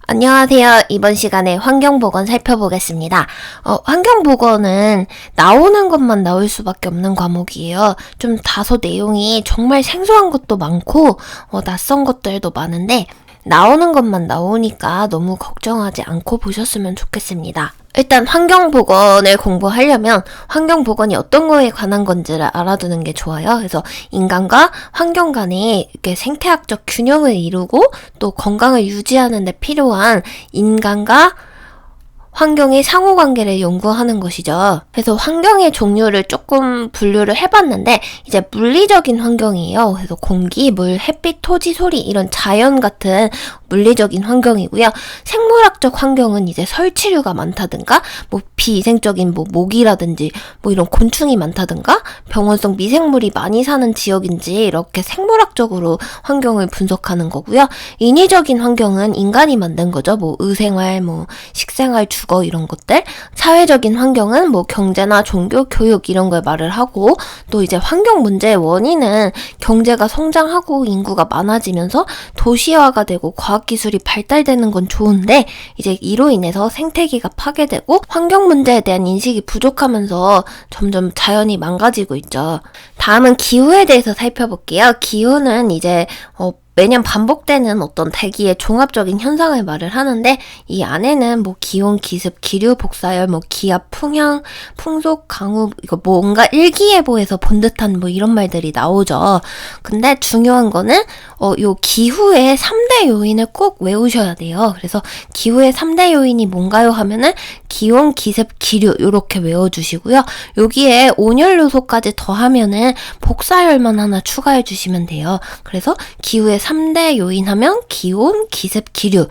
안녕하세요. 이번 시간에 환경보건 살펴보겠습니다. 환경보건은 나오는 것만 나올 수밖에 없는 과목이에요. 좀 다소 내용이 정말 생소한 것도 많고 낯선 것들도 많은데 나오는 것만 나오니까 너무 걱정하지 않고 보셨으면 좋겠습니다. 일단 환경보건을 공부하려면 환경보건이 어떤 거에 관한 건지를 알아두는 게 좋아요. 그래서 인간과 환경 간에 이렇게 생태학적 균형을 이루고 또 건강을 유지하는 데 필요한 인간과 환경의 상호관계를 연구하는 것이죠. 그래서 환경의 종류를 조금 분류를 해봤는데 이제 물리적인 환경이에요. 그래서 공기, 물, 햇빛, 토지, 소리 이런 자연 같은 물리적인 환경이고요. 생물학적 환경은 이제 설치류가 많다든가 비위생적인 모기라든지 이런 곤충이 많다든가 병원성 미생물이 많이 사는 지역인지 이렇게 생물학적으로 환경을 분석하는 거고요. 인위적인 환경은 인간이 만든 거죠. 의생활, 식생활, 주거 이런 것들. 사회적인 환경은 경제나 종교, 교육 이런 걸 말을 하고 또 이제 환경 문제의 원인은 경제가 성장하고 인구가 많아지면서 도시화가 되고 과학기술이 발달되는 건 좋은데 이제 이로 인해서 생태계가 파괴되고 환경 문제에 대한 인식이 부족하면서 점점 자연이 망가지고 있죠. 다음은 기후에 대해서 살펴볼게요. 기후는 이제 매년 반복되는 어떤 대기의 종합적인 현상을 말을 하는데 이 안에는 기온, 기습, 기류, 복사열, 기압, 풍향, 풍속, 강우 이거 뭔가 일기예보에서 본 듯한 이런 말들이 나오죠. 근데 중요한 거는 요 기후의 3대 요인을 꼭 외우셔야 돼요. 그래서 기후의 3대 요인이 뭔가요 하면은 기온, 기습, 기류 요렇게 외워주시고요. 여기에 온열 요소까지 더하면은 복사열만 하나 추가해 주시면 돼요. 그래서 기후의 3대 요인 하면 기온, 기습, 기류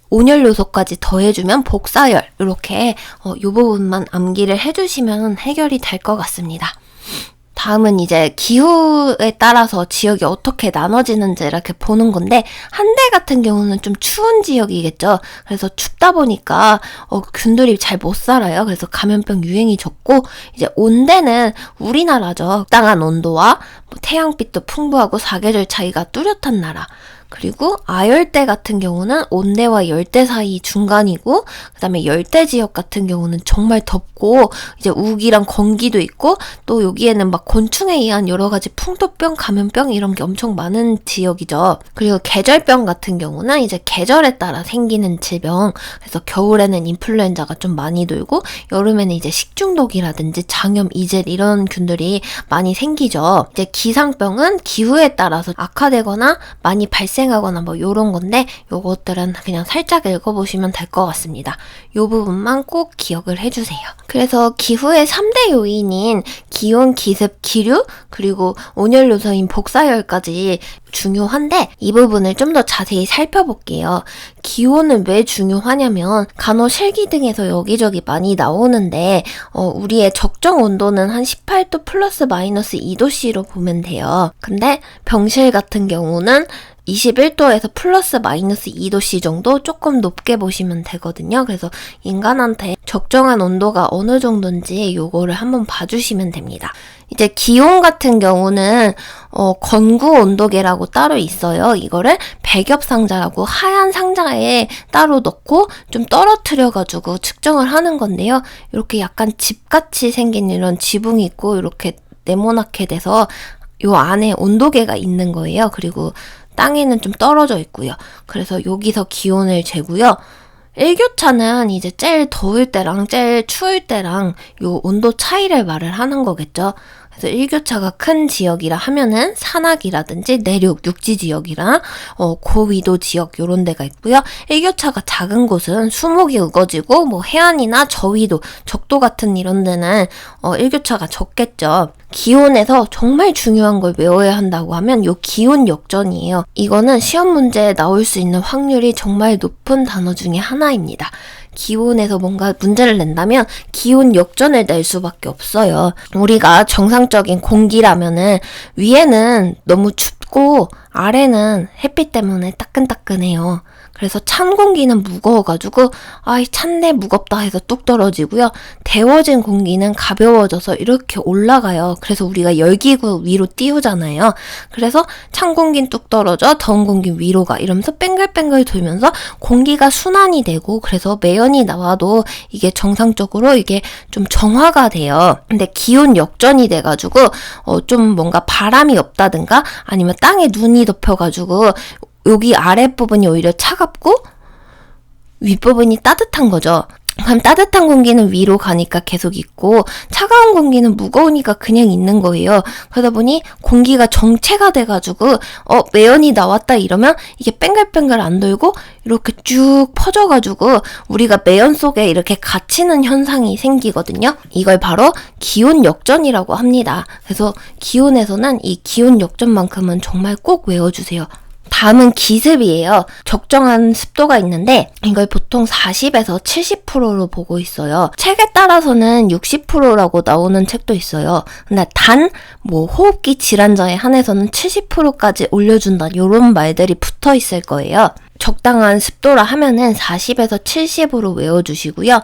온열 요소까지 더해주면 복사열 이렇게 요 부분만 암기를 해주시면 해결이 될 것 같습니다. 다음은 이제 기후에 따라서 지역이 어떻게 나눠지는지 이렇게 보는 건데 한대 같은 경우는 좀 추운 지역이겠죠. 그래서 춥다 보니까 균들이 잘 못 살아요. 그래서 감염병 유행이 적고 이제 온대는 우리나라죠. 적당한 온도와 태양빛도 풍부하고 사계절 차이가 뚜렷한 나라. 그리고 아열대 같은 경우는 온대와 열대 사이 중간이고 그 다음에 열대 지역 같은 경우는 정말 덥고 이제 우기랑 건기도 있고 또 여기에는 곤충에 의한 여러 가지 풍토병, 감염병 이런 게 엄청 많은 지역이죠. 그리고 계절병 같은 경우는 이제 계절에 따라 생기는 질병. 그래서 겨울에는 인플루엔자가 좀 많이 돌고 여름에는 이제 식중독이라든지 장염, 이젤 이런 균들이 많이 생기죠. 이제 기상병은 기후에 따라서 악화되거나 많이 발생하거나 요런 건데 요것들은 그냥 살짝 읽어보시면 될 것 같습니다. 요 부분만 꼭 기억을 해주세요. 그래서 기후의 3대 요인인 기온, 기습, 기류 그리고 온열 요소인 복사열까지 중요한데 이 부분을 좀 더 자세히 살펴볼게요. 기온은 왜 중요하냐면 간호실기 등에서 여기저기 많이 나오는데 우리의 적정 온도는 한 18도 플러스 마이너스 2도씨로 보면 돼요. 근데 병실 같은 경우는 21도에서 플러스 마이너스 2도씨 정도 조금 높게 보시면 되거든요. 그래서 인간한테 적정한 온도가 어느 정도인지 요거를 한번 봐주시면 됩니다. 이제 기온 같은 경우는 건구 온도계라고 따로 있어요. 이거를 백엽상자라고 하얀 상자에 따로 넣고 좀 떨어뜨려가지고 측정을 하는 건데요. 이렇게 약간 집같이 생긴 이런 지붕이 있고 이렇게 네모나게 돼서 요 안에 온도계가 있는 거예요. 그리고 땅에는 좀 떨어져 있고요. 그래서 여기서 기온을 재고요. 일교차는 이제 제일 더울 때랑 제일 추울 때랑 요 온도 차이를 말을 하는 거겠죠. 그래서 일교차가 큰 지역이라 하면은 산악이라든지 내륙, 육지 지역이랑 고위도 지역 요런 데가 있고요. 일교차가 작은 곳은 수목이 우거지고 해안이나 저위도, 적도 같은 이런 데는 일교차가 적겠죠. 기온에서 정말 중요한 걸 외워야 한다고 하면 요 기온 역전이에요. 이거는 시험 문제에 나올 수 있는 확률이 정말 높은 단어 중에 하나입니다. 기온에서 뭔가 문제를 낸다면 기온 역전을 낼 수밖에 없어요. 우리가 정상적인 공기라면은 위에는 너무 춥고 아래는 햇빛 때문에 따끈따끈해요. 그래서 찬 공기는 무거워가지고 아이 찬데 무겁다 해서 뚝 떨어지고요. 데워진 공기는 가벼워져서 이렇게 올라가요. 그래서 우리가 열기구 위로 띄우잖아요. 그래서 찬 공기는 뚝 떨어져 더운 공기 위로 가 이러면서 뱅글뱅글 돌면서 공기가 순환이 되고 그래서 매연이 나와도 이게 정상적으로 이게 좀 정화가 돼요. 근데 기온 역전이 돼가지고 좀 뭔가 바람이 없다든가 아니면 땅에 눈이 덮여가지고 여기 아랫부분이 오히려 차갑고 윗부분이 따뜻한 거죠. 그럼 따뜻한 공기는 위로 가니까 계속 있고 차가운 공기는 무거우니까 그냥 있는 거예요. 그러다 보니 공기가 정체가 돼가지고 매연이 나왔다 이러면 이게 뱅글뱅글 안 돌고 이렇게 쭉 퍼져가지고 우리가 매연 속에 이렇게 갇히는 현상이 생기거든요. 이걸 바로 기온 역전이라고 합니다. 그래서 기온에서는 이 기온 역전만큼은 정말 꼭 외워주세요. 다음은 기습이에요. 적정한 습도가 있는데 이걸 보통 40에서 70%로 보고 있어요. 책에 따라서는 60%라고 나오는 책도 있어요. 근데 호흡기 질환자에 한해서는 70%까지 올려준다 이런 말들이 붙어 있을 거예요. 적당한 습도라 하면은 40에서 70으로 외워주시고요.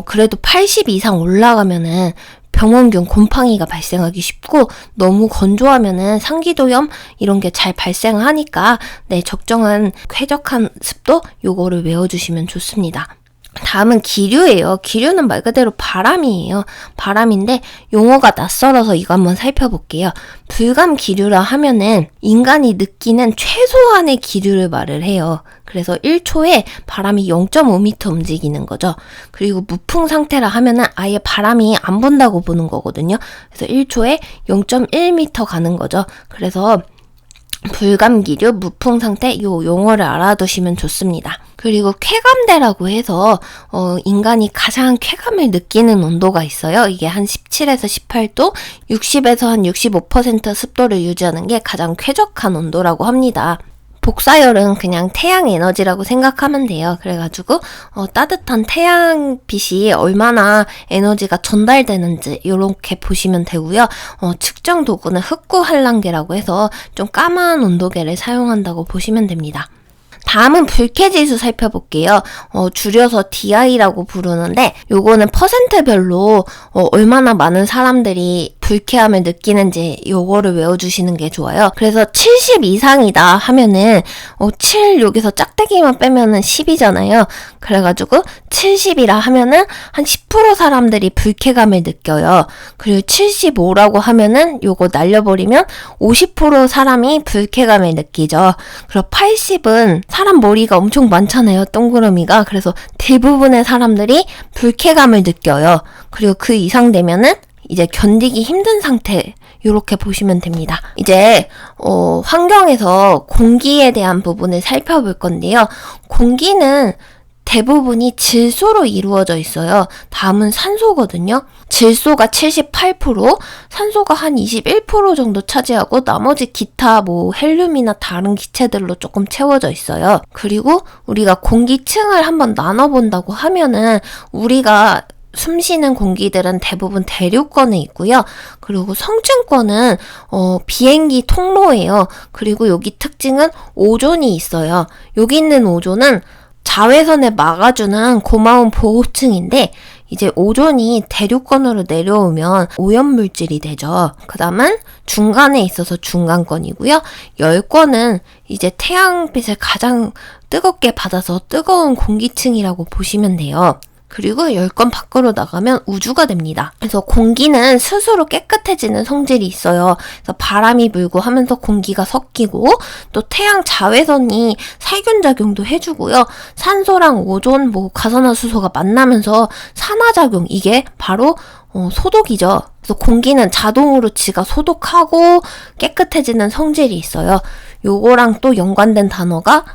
그래도 80 이상 올라가면은 병원균 곰팡이가 발생하기 쉽고 너무 건조하면은 상기도염 이런 게 잘 발생하니까 적정한 쾌적한 습도 요거를 외워주시면 좋습니다. 다음은 기류예요. 기류는 말 그대로 바람이에요. 바람인데 용어가 낯설어서 이거 한번 살펴볼게요. 불감 기류라 하면은 인간이 느끼는 최소한의 기류를 말을 해요. 그래서 1초에 바람이 0.5m 움직이는 거죠. 그리고 무풍 상태라 하면은 아예 바람이 안 분다고 보는 거거든요. 그래서 1초에 0.1m 가는 거죠. 그래서 불감기류, 무풍 상태 요 용어를 알아두시면 좋습니다. 그리고 쾌감대라고 해서 인간이 가장 쾌감을 느끼는 온도가 있어요. 이게 한 17에서 18도, 60에서 한 65% 습도를 유지하는 게 가장 쾌적한 온도라고 합니다. 복사열은 그냥 태양 에너지라고 생각하면 돼요. 그래가지고 따뜻한 태양빛이 얼마나 에너지가 전달되는지 이렇게 보시면 되고요. 측정 도구는 흑구 한란계라고 해서 좀 까만 온도계를 사용한다고 보시면 됩니다. 다음은 불쾌지수 살펴볼게요. 줄여서 DI라고 부르는데 요거는 퍼센트별로 얼마나 많은 사람들이 불쾌함을 느끼는지 요거를 외워주시는 게 좋아요. 그래서 70 이상이다 하면은 7 여기서 짝대기만 빼면은 10이잖아요. 그래가지고 70이라 하면은 한 10% 사람들이 불쾌감을 느껴요. 그리고 75라고 하면은 요거 날려버리면 50% 사람이 불쾌감을 느끼죠. 그리고 80은 사람 머리가 엄청 많잖아요. 동그라미가. 그래서 대부분의 사람들이 불쾌감을 느껴요. 그리고 그 이상 되면은 이제 견디기 힘든 상태 이렇게 보시면 됩니다. 이제 환경에서 공기에 대한 부분을 살펴볼 건데요. 공기는 대부분이 질소로 이루어져 있어요. 다음은 산소거든요. 질소가 78%, 산소가 한 21% 정도 차지하고 나머지 기타 헬륨이나 다른 기체들로 조금 채워져 있어요. 그리고 우리가 공기층을 한번 나눠본다고 하면은 우리가 숨쉬는 공기들은 대부분 대륙권에 있고요. 그리고 성층권은 비행기 통로예요. 그리고 여기 특징은 오존이 있어요. 여기 있는 오존은 자외선을 막아주는 고마운 보호층인데 이제 오존이 대륙권으로 내려오면 오염물질이 되죠. 그 다음은 중간에 있어서 중간권이고요. 열권은 이제 태양빛을 가장 뜨겁게 받아서 뜨거운 공기층이라고 보시면 돼요. 그리고 열권 밖으로 나가면 우주가 됩니다. 그래서 공기는 스스로 깨끗해지는 성질이 있어요. 그래서 바람이 불고 하면서 공기가 섞이고 또 태양 자외선이 살균작용도 해주고요. 산소랑 오존, 가산화수소가 만나면서 산화작용, 이게 바로 소독이죠. 그래서 공기는 자동으로 지가 소독하고 깨끗해지는 성질이 있어요. 요거랑 또 연관된 단어가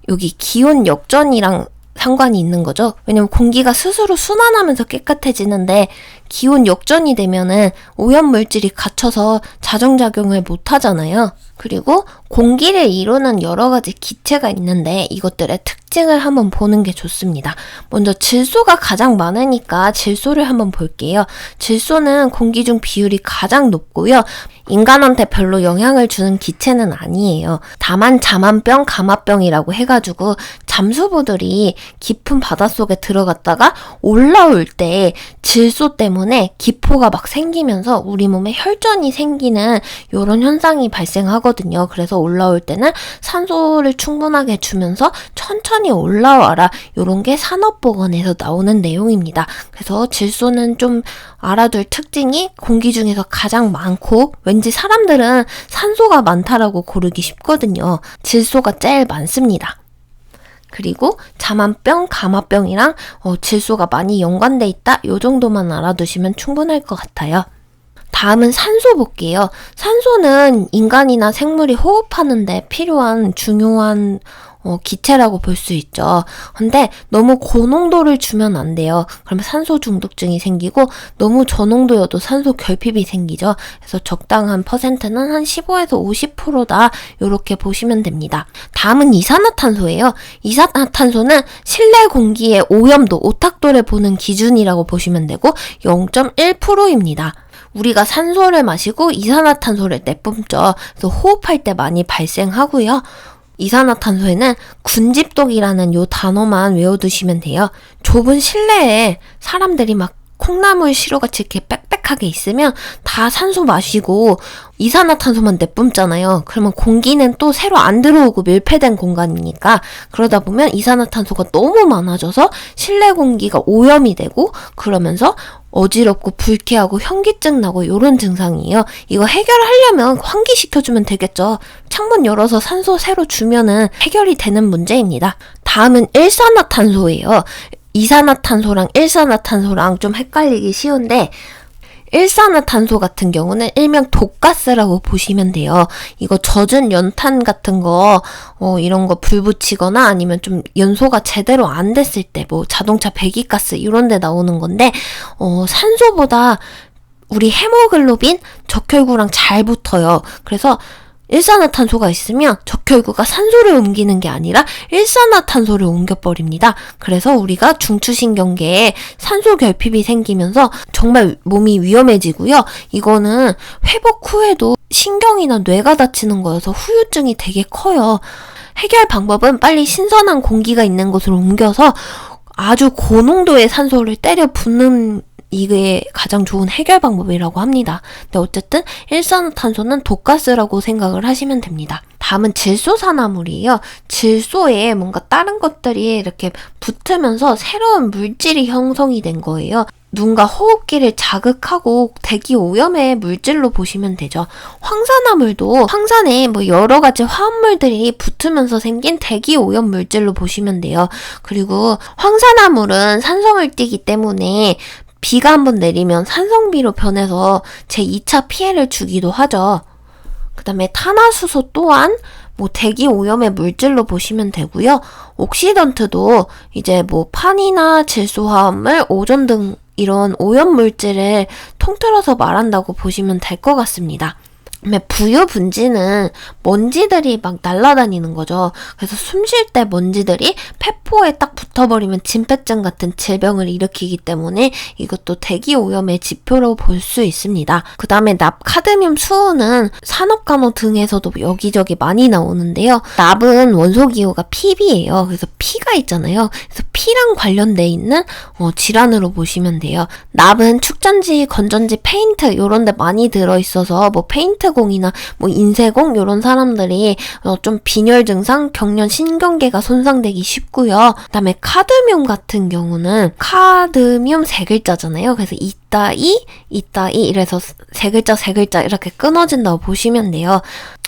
여기 기온 역전이랑 상관이 있는 거죠. 왜냐면 공기가 스스로 순환하면서 깨끗해지는데 기온 역전이 되면은 오염물질이 갇혀서 자정작용을 못 하잖아요. 그리고 공기를 이루는 여러 가지 기체가 있는데 이것들의 특징을 한번 보는 게 좋습니다. 먼저 질소가 가장 많으니까 질소를 한번 볼게요. 질소는 공기 중 비율이 가장 높고요. 인간한테 별로 영향을 주는 기체는 아니에요. 다만 자만병, 가마병이라고 해가지고 잠수부들이 깊은 바닷속에 들어갔다가 올라올 때 질소 때문에 기포가 막 생기면서 우리 몸에 혈전이 생기는 이런 현상이 발생하거든요. 그래서 올라올 때는 산소를 충분하게 주면서 천천히 올라와라. 이런 게 산업보건에서 나오는 내용입니다. 그래서 질소는 좀 알아둘 특징이 공기 중에서 가장 많고 왠지 사람들은 산소가 많다라고 고르기 쉽거든요. 질소가 제일 많습니다. 그리고 자만병, 가마병이랑 질소가 많이 연관돼 있다. 요 정도만 알아두시면 충분할 것 같아요. 다음은 산소 볼게요. 산소는 인간이나 생물이 호흡하는데 필요한 중요한 기체라고 볼 수 있죠. 근데 너무 고농도를 주면 안 돼요. 그러면 산소 중독증이 생기고 너무 저농도여도 산소 결핍이 생기죠. 그래서 적당한 퍼센트는 한 15에서 50%다. 이렇게 보시면 됩니다. 다음은 이산화탄소예요. 이산화탄소는 실내 공기의 오염도, 오탁도를 보는 기준이라고 보시면 되고 0.1%입니다. 우리가 산소를 마시고 이산화탄소를 내뿜죠. 그래서 호흡할 때 많이 발생하고요. 이산화탄소에는 군집독이라는 요 단어만 외워두시면 돼요. 좁은 실내에 사람들이 막 콩나물 시루같이 이렇게 빽빽하게 있으면 다 산소 마시고 이산화탄소만 내뿜잖아요. 그러면 공기는 또 새로 안 들어오고 밀폐된 공간이니까 그러다 보면 이산화탄소가 너무 많아져서 실내 공기가 오염이 되고 그러면서 어지럽고 불쾌하고 현기증 나고 이런 증상이에요. 이거 해결하려면 환기시켜주면 되겠죠. 창문 열어서 산소 새로 주면은 해결이 되는 문제입니다. 다음은 일산화탄소예요. 이산화탄소랑 일산화탄소랑 좀 헷갈리기 쉬운데 일산화탄소 같은 경우는 일명 독가스라고 보시면 돼요. 이거 젖은 연탄 같은 거 이런 거 불 붙이거나 아니면 좀 연소가 제대로 안 됐을 때 뭐 자동차 배기가스 이런 데 나오는 건데 산소보다 우리 헤모글로빈 적혈구랑 잘 붙어요. 그래서 일산화탄소가 있으면 적혈구가 산소를 옮기는 게 아니라 일산화탄소를 옮겨버립니다. 그래서 우리가 중추신경계에 산소 결핍이 생기면서 정말 몸이 위험해지고요. 이거는 회복 후에도 신경이나 뇌가 다치는 거여서 후유증이 되게 커요. 해결 방법은 빨리 신선한 공기가 있는 곳으로 옮겨서 아주 고농도의 산소를 때려 붓는 이게 가장 좋은 해결 방법이라고 합니다. 근데 어쨌든 일산화탄소는 독가스라고 생각을 하시면 됩니다. 다음은 질소산화물이에요. 질소에 뭔가 다른 것들이 이렇게 붙으면서 새로운 물질이 형성이 된 거예요. 눈과 호흡기를 자극하고 대기 오염의 물질로 보시면 되죠. 황산화물도 황산에 뭐 여러 가지 화합물들이 붙으면서 생긴 대기 오염 물질로 보시면 돼요. 그리고 황산화물은 산성을 띠기 때문에 비가 한번 내리면 산성비로 변해서 제2차 피해를 주기도 하죠. 그 다음에 탄화수소 또한 뭐 대기 오염의 물질로 보시면 되고요. 옥시던트도 이제 뭐 판이나 질소화합물, 오존 등 이런 오염 물질을 통틀어서 말한다고 보시면 될 것 같습니다. 부유 분지는 먼지들이 막 날아다니는 거죠. 그래서 숨 쉴 때 먼지들이 폐포에 딱 붙어버리면 진폐증 같은 질병을 일으키기 때문에 이것도 대기 오염의 지표로 볼 수 있습니다. 그 다음에 납, 카드뮴, 수은은 산업간호 등에서도 여기저기 많이 나오는데요. 납은 원소기호가 PB예요. 그래서 피가 있잖아요. 그래서 피랑 관련돼 있는 질환으로 보시면 돼요. 납은 축전지, 건전지, 페인트 이런 데 많이 들어있어서 뭐 페인트 공이나 뭐 인쇄공 이런 사람들이 좀 빈혈 증상, 경련 신경계가 손상되기 쉽고요. 그다음에 카드뮴 같은 경우는 카드뮴 세 글자잖아요. 그래서 이따이 이래서 세 글자 이렇게 끊어진다고 보시면 돼요.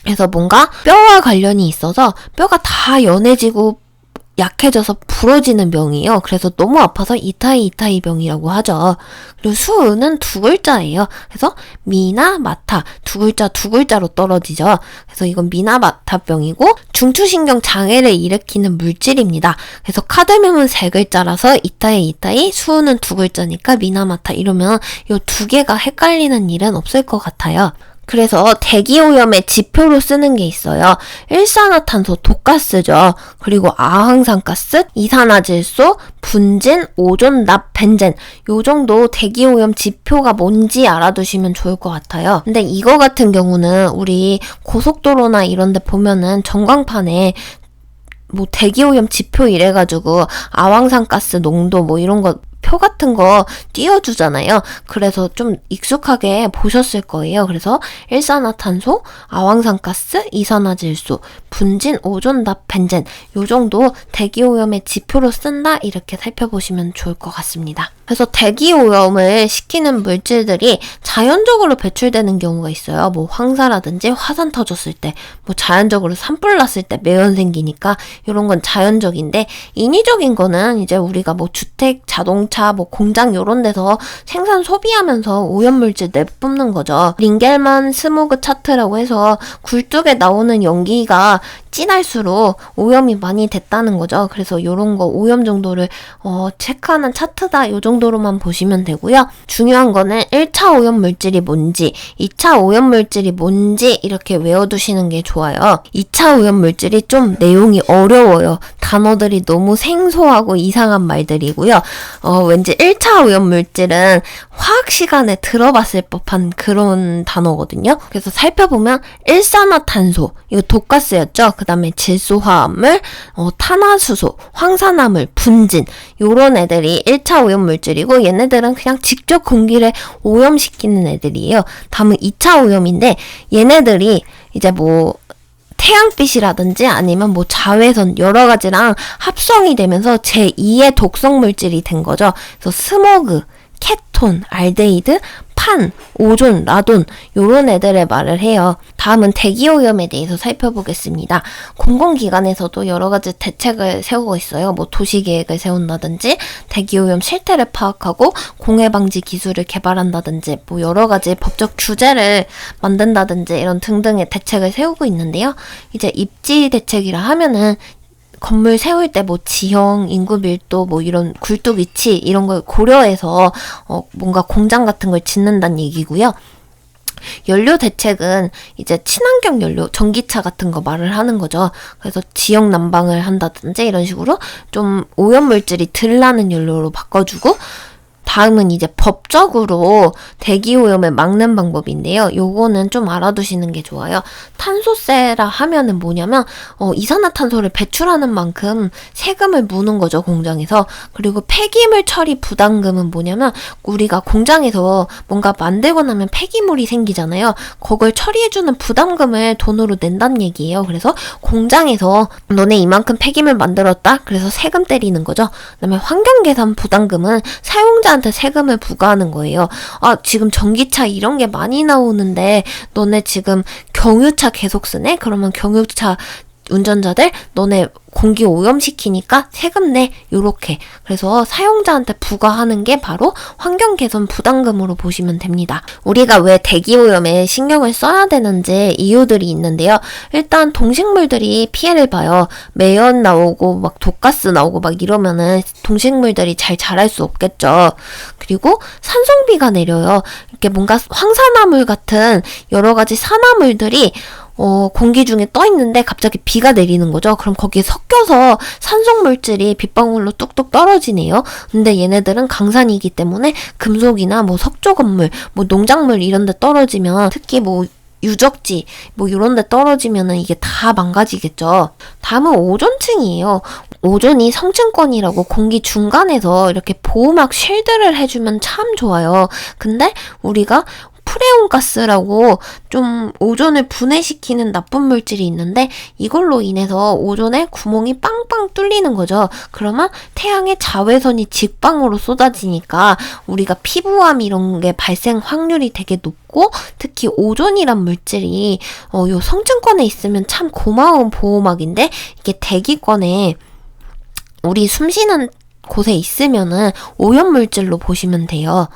그래서 뭔가 뼈와 관련이 있어서 뼈가 다 연해지고 약해져서 부러지는 병이에요. 그래서 너무 아파서 이타이 병이라고 하죠. 그리고 수는 두 글자예요. 그래서 미나 마타 두 글자로 떨어지죠. 그래서 이건 미나 마타 병이고 중추신경 장애를 일으키는 물질입니다. 그래서 카드뮴은 세 글자라서 이타이 수는 두 글자니까 미나 마타 이러면 이 두 개가 헷갈리는 일은 없을 것 같아요. 그래서 대기오염의 지표로 쓰는 게 있어요. 일산화탄소, 독가스죠. 그리고 아황산가스, 이산화질소, 분진, 오존, 납, 벤젠 요 정도 대기오염 지표가 뭔지 알아두시면 좋을 것 같아요. 근데 이거 같은 경우는 우리 고속도로나 이런 데 보면은 전광판에 뭐 대기오염 지표 이래가지고 아황산가스 농도 뭐 이런 거 표 같은 거 띄워주잖아요. 그래서 좀 익숙하게 보셨을 거예요. 그래서 일산화탄소, 아황산가스, 이산화질소, 분진, 오존, 납, 벤젠 요 정도 대기오염의 지표로 쓴다 이렇게 살펴보시면 좋을 것 같습니다. 그래서 대기오염을 시키는 물질들이 자연적으로 배출되는 경우가 있어요. 뭐 황사라든지 화산 터졌을 때, 뭐 자연적으로 산불 났을 때 매연 생기니까 이런 건 자연적인데 인위적인 거는 이제 우리가 뭐 주택, 자동차, 뭐 공장 요런 데서 생산 소비하면서 오염물질 내뿜는 거죠. 링겔만 스모그 차트라고 해서 굴뚝에 나오는 연기가 진할수록 오염이 많이 됐다는 거죠. 그래서 요런 거 오염 정도를 체크하는 차트다 요 정도로만 보시면 되고요. 중요한 거는 1차 오염 물질이 뭔지 2차 오염 물질이 뭔지 이렇게 외워두시는 게 좋아요. 2차 오염 물질이 좀 내용이 어려워요. 단어들이 너무 생소하고 이상한 말들이고요. 왠지 1차 오염 물질은 화학 시간에 들어봤을 법한 그런 단어거든요. 그래서 살펴보면 일산화탄소 이거 독가스였죠. 그 다음에 질소화합물, 탄화수소, 황산화물, 분진 요런 애들이 1차 오염 물질이고 얘네들은 그냥 직접 공기를 오염시키는 애들이에요. 다음은 2차 오염인데 얘네들이 이제 뭐 태양빛이라든지 아니면 뭐 자외선 여러 가지랑 합성이 되면서 제2의 독성 물질이 된 거죠. 그래서 스모그, 케톤, 알데히드, 판, 오존, 라돈 요런 애들의 말을 해요. 다음은 대기오염에 대해서 살펴보겠습니다. 공공기관에서도 여러 가지 대책을 세우고 있어요. 뭐 도시계획을 세운다든지 대기오염 실태를 파악하고 공해방지 기술을 개발한다든지 뭐 여러 가지 법적 규제를 만든다든지 이런 등등의 대책을 세우고 있는데요. 이제 입지 대책이라 하면은 건물 세울 때 뭐 지형, 인구 밀도, 뭐 이런 굴뚝 위치 이런 걸 고려해서 뭔가 공장 같은 걸 짓는다는 얘기고요. 연료 대책은 이제 친환경 연료, 전기차 같은 거 말을 하는 거죠. 그래서 지역 난방을 한다든지 이런 식으로 좀 오염물질이 덜 나는 연료로 바꿔주고 다음은 이제 법적으로 대기오염을 막는 방법인데요. 요거는 좀 알아두시는 게 좋아요. 탄소세라 하면은 뭐냐면 이산화탄소를 배출하는 만큼 세금을 무는 거죠, 공장에서. 그리고 폐기물 처리 부담금은 뭐냐면 우리가 공장에서 뭔가 만들고 나면 폐기물이 생기잖아요. 그걸 처리해주는 부담금을 돈으로 낸다는 얘기예요. 그래서 공장에서 너네 이만큼 폐기물 만들었다? 그래서 세금 때리는 거죠. 그다음에 환경계산 부담금은 사용자한테 세금을 부과하는 거예요. 아, 지금 전기차 이런 게 많이 나오는데 너네 지금 경유차 계속 쓰네? 그러면 경유차 운전자들 너네 공기 오염시키니까 세금 내 요렇게. 그래서 사용자한테 부과하는 게 바로 환경개선 부담금으로 보시면 됩니다. 우리가 왜 대기오염에 신경을 써야 되는지 이유들이 있는데요. 일단 동식물들이 피해를 봐요. 매연 나오고 막 독가스 나오고 막 이러면은 동식물들이 잘 자랄 수 없겠죠. 그리고 산성비가 내려요. 이렇게 뭔가 황산화물 같은 여러 가지 산화물들이 공기 중에 떠 있는데 갑자기 비가 내리는 거죠. 그럼 거기에 섞여서 산성물질이 빗방울로 뚝뚝 떨어지네요. 근데 얘네들은 강산이기 때문에 금속이나 뭐 석조 건물, 뭐 농작물 이런 데 떨어지면 특히 뭐 유적지 뭐 이런 데 떨어지면은 이게 다 망가지겠죠. 다음은 오존층이에요. 오존이 성층권이라고 공기 중간에서 이렇게 보호막 쉴드를 해주면 참 좋아요. 근데 우리가 프레온 가스라고 좀 오존을 분해시키는 나쁜 물질이 있는데 이걸로 인해서 오존에 구멍이 빵빵 뚫리는 거죠. 그러면 태양의 자외선이 직방으로 쏟아지니까 우리가 피부암 이런 게 발생 확률이 되게 높고 특히 오존이란 물질이 요 성층권에 있으면 참 고마운 보호막인데 이게 대기권에 우리 숨쉬는 곳에 있으면은 오염물질로 보시면 돼요.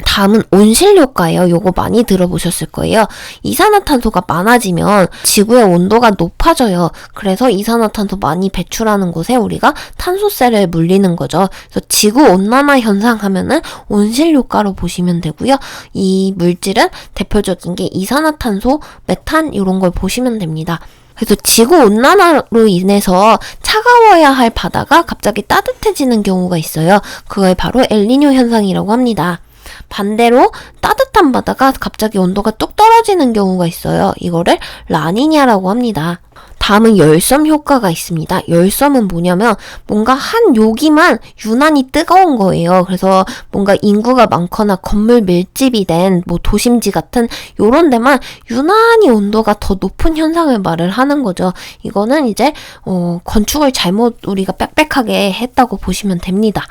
다음은 온실효과예요. 요거 많이 들어보셨을 거예요. 이산화탄소가 많아지면 지구의 온도가 높아져요. 그래서 이산화탄소 많이 배출하는 곳에 우리가 탄소세를 물리는 거죠. 그래서 지구온난화 현상 하면은 온실효과로 보시면 되고요. 이 물질은 대표적인 게 이산화탄소, 메탄 이런 걸 보시면 됩니다. 그래서 지구온난화로 인해서 차가워야 할 바다가 갑자기 따뜻해지는 경우가 있어요. 그걸 바로 엘니뇨 현상이라고 합니다. 반대로 따뜻한 바다가 갑자기 온도가 뚝 떨어지는 경우가 있어요. 이거를 라니냐라고 합니다. 다음은 열섬 효과가 있습니다. 열섬은 뭐냐면 뭔가 한 요기만 유난히 뜨거운 거예요. 그래서 뭔가 인구가 많거나 건물 밀집이 된 뭐 도심지 같은 요런 데만 유난히 온도가 더 높은 현상을 말을 하는 거죠. 이거는 이제 건축을 잘못 우리가 빽빽하게 했다고 보시면 됩니다.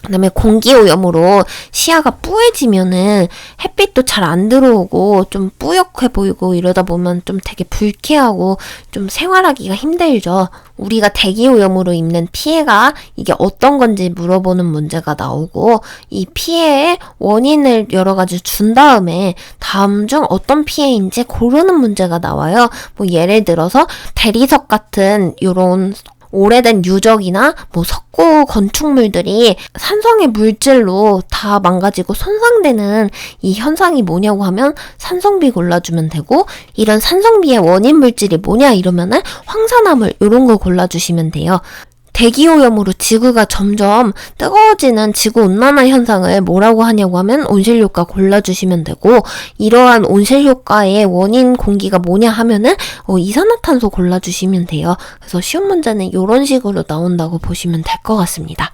그 다음에 공기오염으로 시야가 뿌얘지면은 햇빛도 잘 안 들어오고 좀 뿌옇게 보이고 이러다 보면 좀 되게 불쾌하고 좀 생활하기가 힘들죠. 우리가 대기오염으로 입는 피해가 이게 어떤 건지 물어보는 문제가 나오고 이 피해의 원인을 여러 가지 준 다음에 다음 중 어떤 피해인지 고르는 문제가 나와요. 뭐 예를 들어서 대리석 같은 요런 오래된 유적이나 뭐 석고 건축물들이 산성의 물질로 다 망가지고 손상되는 이 현상이 뭐냐고 하면 산성비 골라주면 되고, 이런 산성비의 원인 물질이 뭐냐 이러면은 황산화물 이런 걸 골라주시면 돼요. 대기오염으로 지구가 점점 뜨거워지는 지구온난화 현상을 뭐라고 하냐고 하면 온실효과 골라주시면 되고, 이러한 온실효과의 원인 공기가 뭐냐 하면은 이산화탄소 골라주시면 돼요. 그래서 쉬운 문제는 이런 식으로 나온다고 보시면 될 것 같습니다.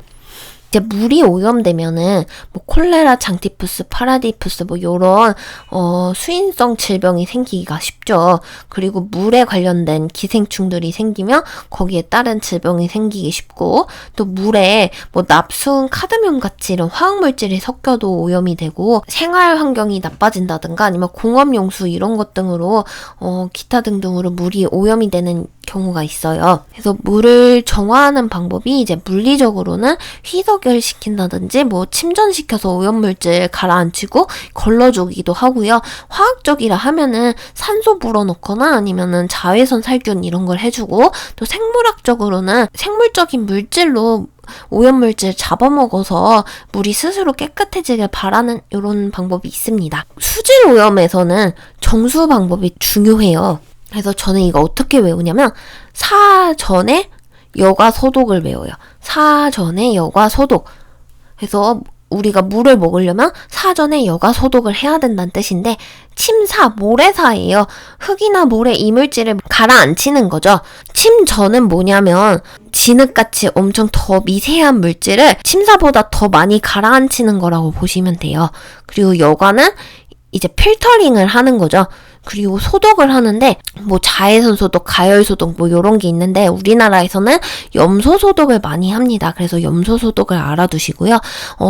이제 물이 오염되면은 뭐 콜레라, 장티푸스, 파라디푸스 뭐 요런 수인성 질병이 생기기가 쉽죠. 그리고 물에 관련된 기생충들이 생기면 거기에 따른 질병이 생기기 쉽고, 또 물에 뭐 납수은, 카드뮴 같이 이런 화학물질이 섞여도 오염이 되고, 생활 환경이 나빠진다든가 아니면 공업용수 이런 것 등으로 기타 등등으로 물이 오염이 되는 경우가 있어요. 그래서 물을 정화하는 방법이 이제 물리적으로는 희석을 시킨다든지 뭐 침전시켜서 오염물질 가라앉히고 걸러주기도 하고요. 화학적이라 하면은 산소 불어넣거나 아니면은 자외선 살균 이런 걸 해주고, 또 생물학적으로는 생물적인 물질로 오염물질 잡아먹어서 물이 스스로 깨끗해지길 바라는 이런 방법이 있습니다. 수질 오염에서는 정수 방법이 중요해요. 그래서 저는 이거 어떻게 외우냐면 사전에 여과 소독을 외워요. 사전에 여과 소독. 그래서 우리가 물을 먹으려면 사전에 여과 소독을 해야 된다는 뜻인데, 침사, 모래사예요. 흙이나 모래 이물질을 가라앉히는 거죠. 침전은 뭐냐면 진흙같이 엄청 더 미세한 물질을 침사보다 더 많이 가라앉히는 거라고 보시면 돼요. 그리고 여과는 이제 필터링을 하는 거죠. 그리고 소독을 하는데 뭐 자외선 소독, 가열 소독 뭐 요런 게 있는데, 우리나라에서는 염소 소독을 많이 합니다. 그래서 염소 소독을 알아두시고요.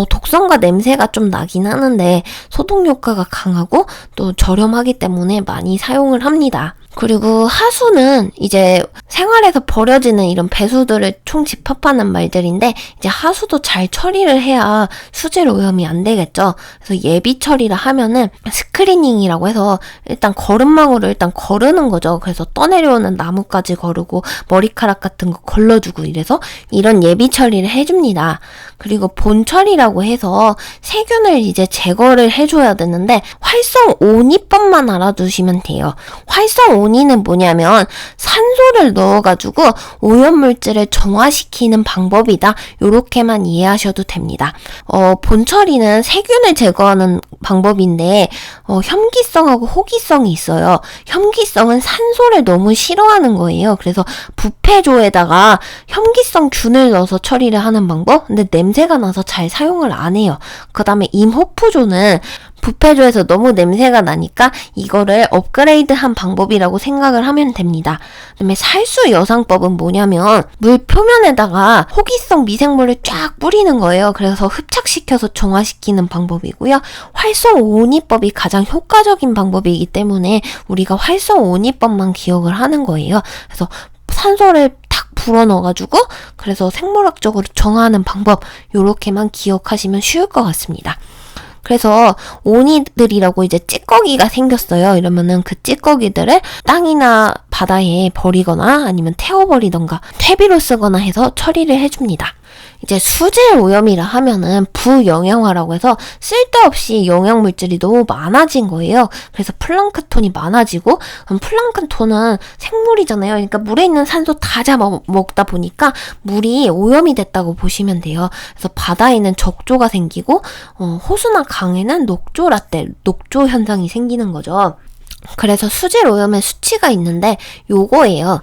독성과 냄새가 좀 나긴 하는데 소독 효과가 강하고 또 저렴하기 때문에 많이 사용을 합니다. 그리고 하수는 이제 생활에서 버려지는 이런 배수들을 총 집합하는 말들인데, 이제 하수도 잘 처리를 해야 수질 오염이 안 되겠죠. 그래서 예비 처리를 하면은 스크리닝이라고 해서 일단 거름망울을 일단 거르는 거죠. 그래서 떠내려오는 나뭇가지 거르고 머리카락 같은 거 걸러주고 이래서 이런 예비 처리를 해줍니다. 그리고 본 처리라고 해서 세균을 이제 제거를 해줘야 되는데, 활성 온이법만 알아두시면 돼요. 활성 온이는 뭐냐면 산소를 넣어가지고 오염물질을 정화시키는 방법이다. 요렇게만 이해하셔도 됩니다. 본 처리는 세균을 제거하는 방법인데 혐기성하고 호기성이 있어요. 혐기성은 산소를 너무 싫어하는 거예요. 그래서 부패조에다가 혐기성 균을 넣어서 처리를 하는 방법. 근데 냄새가 나서 잘 사용을 안 해요. 그 다음에 임호프조는 부패조에서 너무 냄새가 나니까 이거를 업그레이드한 방법이라고 생각을 하면 됩니다. 그다음에 살수 여상법은 뭐냐면 물 표면에다가 호기성 미생물을 쫙 뿌리는 거예요. 그래서 흡착시켜서 정화시키는 방법이고요. 활성 온이법이 가장 효과적인 방법이기 때문에 우리가 활성 온이법만 기억을 하는 거예요. 그래서 산소를 탁 불어넣어가지고 그래서 생물학적으로 정하는 방법 요렇게만 기억하시면 쉬울 것 같습니다. 그래서 오니들이라고 이제 찌꺼기가 생겼어요. 이러면은 그 찌꺼기들을 땅이나 바다에 버리거나 아니면 태워버리던가 퇴비로 쓰거나 해서 처리를 해줍니다. 이제 수질 오염이라 하면은 부영양화라고 해서 쓸데없이 영양물질이 너무 많아진 거예요. 그래서 플랑크톤이 많아지고, 그럼 플랑크톤은 생물이잖아요. 그러니까 물에 있는 산소 다 잡아먹다 보니까 물이 오염이 됐다고 보시면 돼요. 그래서 바다에는 적조가 생기고 호수나 강에는 녹조 현상이 생기는 거죠. 그래서 수질 오염의 수치가 있는데 요거예요.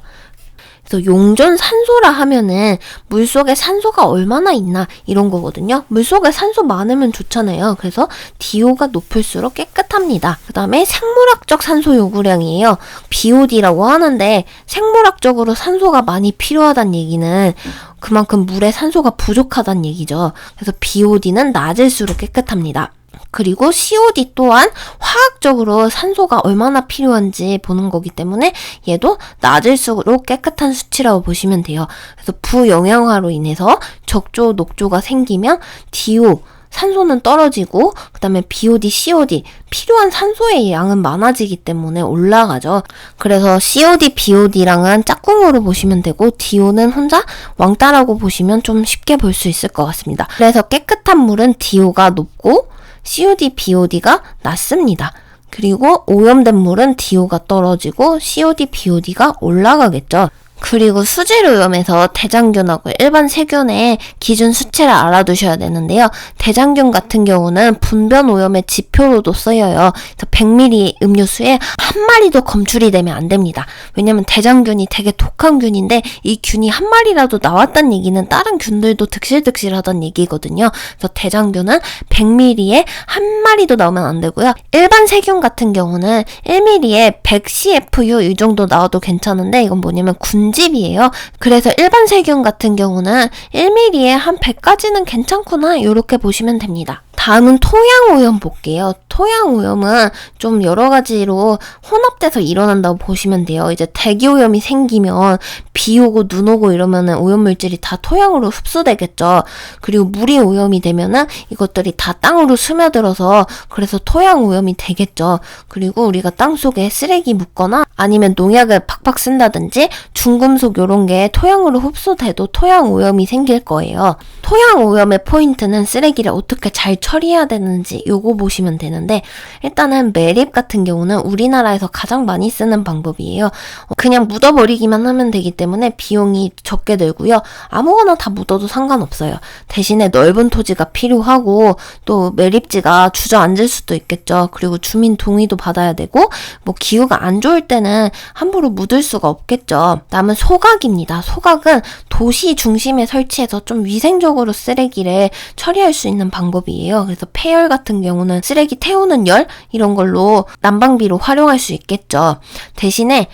그래서 용존 산소라 하면은 물속에 산소가 얼마나 있나 이런 거거든요. 물속에 산소 많으면 좋잖아요. 그래서 DO가 높을수록 깨끗합니다. 그 다음에 생물학적 산소 요구량이에요. BOD라고 하는데 생물학적으로 산소가 많이 필요하다는 얘기는 그만큼 물에 산소가 부족하다는 얘기죠. 그래서 BOD는 낮을수록 깨끗합니다. 그리고 COD 또한 화학적으로 산소가 얼마나 필요한지 보는 거기 때문에 얘도 낮을수록 깨끗한 수치라고 보시면 돼요. 그래서 부영양화로 인해서 적조, 녹조가 생기면 DO, 산소는 떨어지고 그 다음에 BOD, COD 필요한 산소의 양은 많아지기 때문에 올라가죠. 그래서 COD, BOD랑은 짝꿍으로 보시면 되고 DO는 혼자 왕따라고 보시면 좀 쉽게 볼 수 있을 것 같습니다. 그래서 깨끗한 물은 DO가 높고 COD, BOD가 낮습니다. 그리고 오염된 물은 DO가 떨어지고 COD, BOD가 올라가겠죠. 그리고 수질 오염에서 대장균하고 일반 세균의 기준 수치를 알아두셔야 되는데요. 대장균 같은 경우는 분변 오염의 지표로도 쓰여요. 그래서 100ml 음료수에 한 마리도 검출이 되면 안 됩니다. 왜냐면 대장균이 되게 독한 균인데 이 균이 한 마리라도 나왔다는 얘기는 다른 균들도 득실득실하다는 얘기거든요. 그래서 대장균은 100ml에 한 마리도 나오면 안 되고요. 일반 세균 같은 경우는 1ml에 100CFU 이 정도 나와도 괜찮은데 이건 뭐냐면 군집이에요. 그래서 일반 세균 같은 경우는 1ml에 한 100까지는 괜찮구나 이렇게 보시면 됩니다. 다음은 토양 오염 볼게요. 토양 오염은 좀 여러 가지로 혼합돼서 일어난다고 보시면 돼요. 이제 대기 오염이 생기면 비 오고 눈 오고 이러면은 오염물질이 다 토양으로 흡수되겠죠. 그리고 물이 오염이 되면은 이것들이 다 땅으로 스며들어서 그래서 토양 오염이 되겠죠. 그리고 우리가 땅 속에 쓰레기 묻거나 아니면 농약을 팍팍 쓴다든지 중금속 요런 게 토양으로 흡수돼도 토양 오염이 생길 거예요. 토양 오염의 포인트는 쓰레기를 어떻게 잘 처리해야 되는지 요거 보시면 되는데, 일단은 매립 같은 경우는 우리나라에서 가장 많이 쓰는 방법이에요. 그냥 묻어버리기만 하면 되기 때문에 비용이 적게 들고요. 아무거나 다 묻어도 상관없어요. 대신에 넓은 토지가 필요하고 또 매립지가 주저앉을 수도 있겠죠. 그리고 주민 동의도 받아야 되고 뭐 기후가 안 좋을 때는 함부로 묻을 수가 없겠죠. 다음은 소각입니다. 소각은 도시 중심에 설치해서 좀 위생적으로 쓰레기를 처리할 수 있는 방법이에요. 그래서 폐열 같은 경우는 쓰레기 태우는 열 이런 걸로 난방비로 활용할 수 있겠죠. 대신에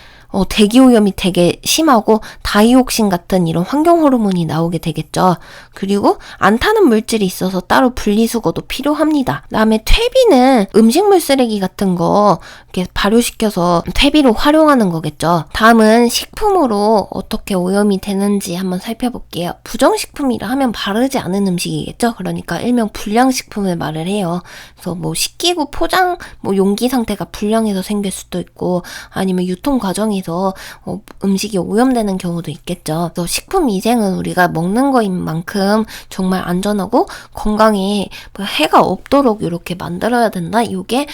대기 오염이 되게 심하고 다이옥신 같은 이런 환경 호르몬이 나오게 되겠죠. 그리고 안 타는 물질이 있어서 따로 분리수거도 필요합니다. 그다음에 퇴비는 음식물 쓰레기 같은 거 이렇게 발효시켜서 퇴비로 활용하는 거겠죠. 다음은 식품으로 어떻게 오염이 되는지 한번 살펴볼게요. 부정식품이라 하면 바르지 않은 음식이겠죠. 그러니까 일명 불량식품을 말을 해요. 그래서 뭐 식기구 포장, 뭐 용기 상태가 불량해서 생길 수도 있고 아니면 유통 과정에서 음식이 오염되는 경우도 있겠죠. 또 식품위생은 우리가 먹는 거인 만큼 정말 안전하고 건강에 해가 없도록 이렇게 만들어야 된다. 이게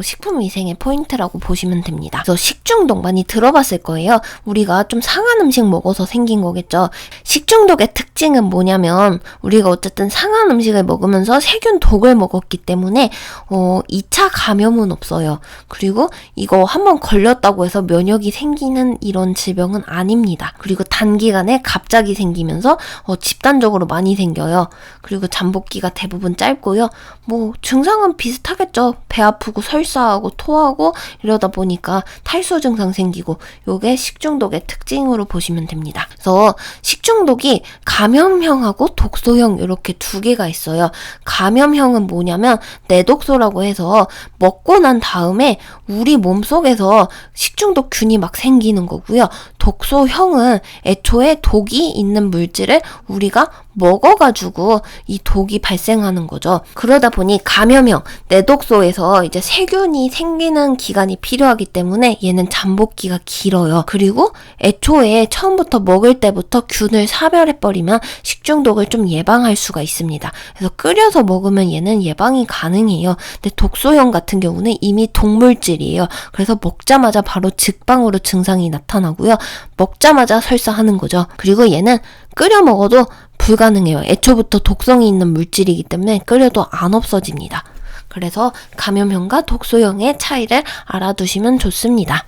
식품위생의 포인트라고 보시면 됩니다. 그래서 식중독 많이 들어봤을 거예요. 우리가 좀 상한 음식 먹어서 생긴 거겠죠. 식중독의 특징은 뭐냐면 우리가 어쨌든 상한 음식을 먹으면서 세균 독을 먹었기 때문에 2차 감염은 없어요. 그리고 이거 한번 걸렸다고 해서 면역이 생기는 이런 질병은 아닙니다. 그리고 단기간에 갑자기 생기면서 집단적으로 많이 생겨요. 그리고 잠복기가 대부분 짧고요. 뭐 증상은 비슷하겠죠. 배 아프고 설사하고 토하고 이러다 보니까 탈수 증상 생기고 요게 식중독의 특징으로 보시면 됩니다. 그래서 식중독이 감염형하고 독소형 이렇게 두 개가 있어요. 감염형은 뭐냐면 내독소라고 해서 먹고 난 다음에 우리 몸속에서 식중독균이 막 생기는 거고요. 독소형은 애초에 독이 있는 물질을 우리가 먹어가지고 이 독이 발생하는 거죠. 그러다 보니 감염형, 내독소에서 이제 세균이 생기는 기간이 필요하기 때문에 얘는 잠복기가 길어요. 그리고 애초에 처음부터 먹을 때부터 균을 사별해버리면 식중독을 좀 예방할 수가 있습니다. 그래서 끓여서 먹으면 얘는 예방이 가능해요. 근데 독소형 같은 경우는 이미 독물질이에요. 그래서 먹자마자 바로 직방으로 증상이 나타나고요. 먹자마자 설사하는 거죠. 그리고 얘는 끓여 먹어도 불가능해요. 애초부터 독성이 있는 물질이기 때문에 끓여도 안 없어집니다. 그래서 감염형과 독소형의 차이를 알아두시면 좋습니다.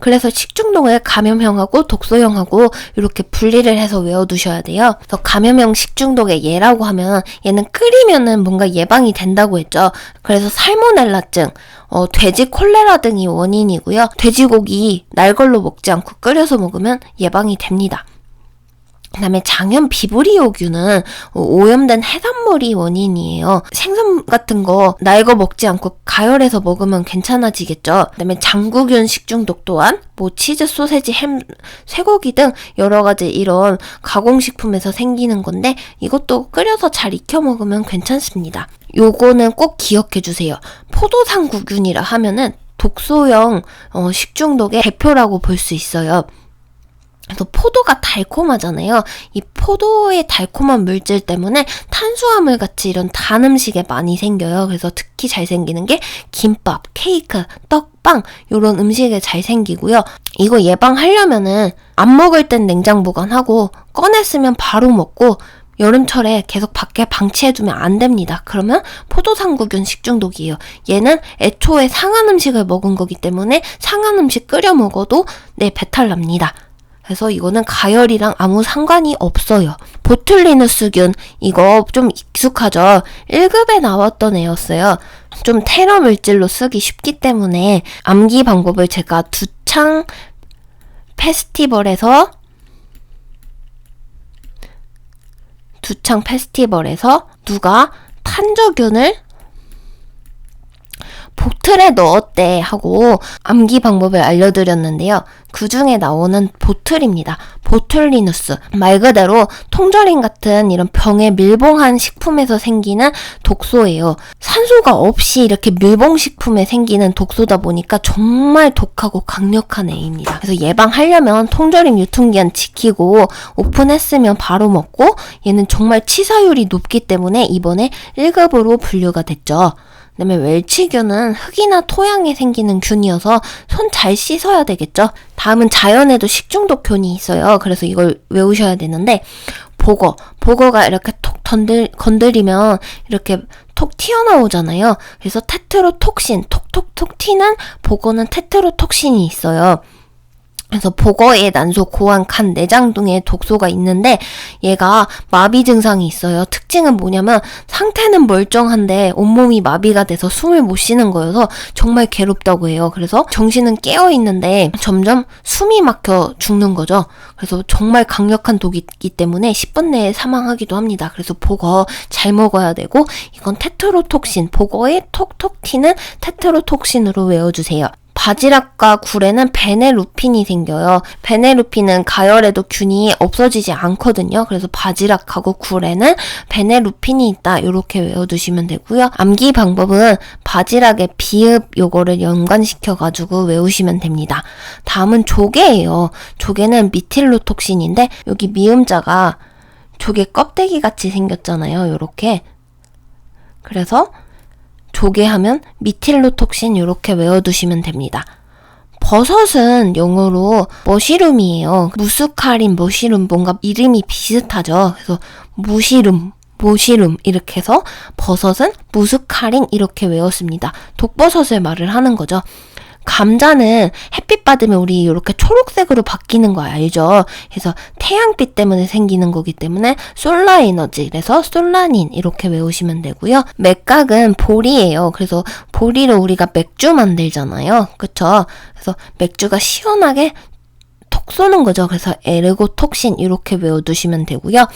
그래서 식중독을 감염형하고 독소형하고 이렇게 분리를 해서 외워두셔야 돼요. 그래서 감염형 식중독의 예라고 하면 얘는 끓이면은 뭔가 예방이 된다고 했죠. 그래서 살모넬라증, 돼지 콜레라 등이 원인이고요. 돼지고기 날 걸로 먹지 않고 끓여서 먹으면 예방이 됩니다. 그 다음에 장염 비브리오균은 오염된 해산물이 원인이에요. 생선 같은 거 날거 먹지 않고 가열해서 먹으면 괜찮아지겠죠. 그 다음에 장구균 식중독 또한 치즈, 소세지, 햄, 쇠고기 등 여러 가지 이런 가공식품에서 생기는 건데 이것도 끓여서 잘 익혀 먹으면 괜찮습니다. 요거는 꼭 기억해 주세요. 포도상구균이라 하면은 독소형 식중독의 대표라고 볼 수 있어요. 그래서 포도가 달콤하잖아요. 이 포도의 달콤한 물질 때문에 탄수화물 같이 이런 단 음식에 많이 생겨요. 그래서 특히 잘 생기는 게 김밥, 케이크, 떡, 빵 이런 음식에 잘 생기고요. 이거 예방하려면은 안 먹을 땐 냉장 보관하고 꺼냈으면 바로 먹고 여름철에 계속 밖에 방치해두면 안 됩니다. 그러면 포도상구균 식중독이에요. 얘는 애초에 상한 음식을 먹은 거기 때문에 상한 음식 끓여 먹어도 배탈 납니다. 그래서 이거는 가열이랑 아무 상관이 없어요. 보툴리누스균, 이거 좀 익숙하죠? 1급에 나왔던 애였어요. 좀 테러 물질로 쓰기 쉽기 때문에 암기 방법을 제가 두창 페스티벌에서 누가 탄저균을 보틀에 넣었대 하고 암기 방법을 알려드렸는데요. 그 중에 나오는 보틀입니다. 보툴리누스. 말 그대로 통조림 같은 이런 병에 밀봉한 식품에서 생기는 독소예요. 산소가 없이 이렇게 밀봉식품에 생기는 독소다 보니까 정말 독하고 강력한 애입니다. 그래서 예방하려면 통조림 유통기한 지키고 오픈했으면 바로 먹고 얘는 정말 치사율이 높기 때문에 이번에 1급으로 분류가 됐죠. 그다음에 웰치균은 흙이나 토양에 생기는 균이어서 손 잘 씻어야 되겠죠. 다음은 자연에도 식중독균이 있어요. 그래서 이걸 외우셔야 되는데 보거가 이렇게 톡 건드리면 이렇게 톡 튀어나오잖아요. 그래서 테트로톡신, 톡톡톡 튀는 보거는 테트로톡신이 있어요. 그래서 보거에 난소, 고환, 간, 내장 등의 독소가 있는데 얘가 마비 증상이 있어요. 특징은 뭐냐면 상태는 멀쩡한데 온몸이 마비가 돼서 숨을 못 쉬는 거여서 정말 괴롭다고 해요. 그래서 정신은 깨어 있는데 점점 숨이 막혀 죽는 거죠. 그래서 정말 강력한 독이기 때문에 10분 내에 사망하기도 합니다. 그래서 보거 잘 먹어야 되고 이건 테트로톡신, 보거에 톡톡 튀는 테트로톡신으로 외워주세요. 바지락과 굴에는 베네루핀이 생겨요. 베네루핀은 가열에도 균이 없어지지 않거든요. 그래서 바지락하고 굴에는 베네루핀이 있다. 이렇게 외워두시면 되고요. 암기 방법은 바지락의 비읍 요거를 연관시켜가지고 외우시면 됩니다. 다음은 조개예요. 조개는 미틸로톡신인데 여기 미음자가 조개 껍데기 같이 생겼잖아요. 요렇게. 그래서 조개하면 미틸로톡신 이렇게 외워두시면 됩니다. 버섯은 영어로 머시룸이에요. 무스카린, 머시룸 뭔가 이름이 비슷하죠. 그래서 무시룸, 모시룸 이렇게 해서 버섯은 무스카린 이렇게 외웠습니다. 독버섯을 말을 하는 거죠. 감자는 햇빛 받으면 우리 이렇게 초록색으로 바뀌는 거 알죠? 그래서 태양빛 때문에 생기는 거기 때문에 솔라 에너지, 그래서 솔라닌 이렇게 외우시면 되고요. 맥각은 보리예요. 그래서 보리로 우리가 맥주 만들잖아요. 그쵸? 그래서 맥주가 시원하게 톡 쏘는 거죠. 그래서 에르고톡신 이렇게 외워두시면 되고요.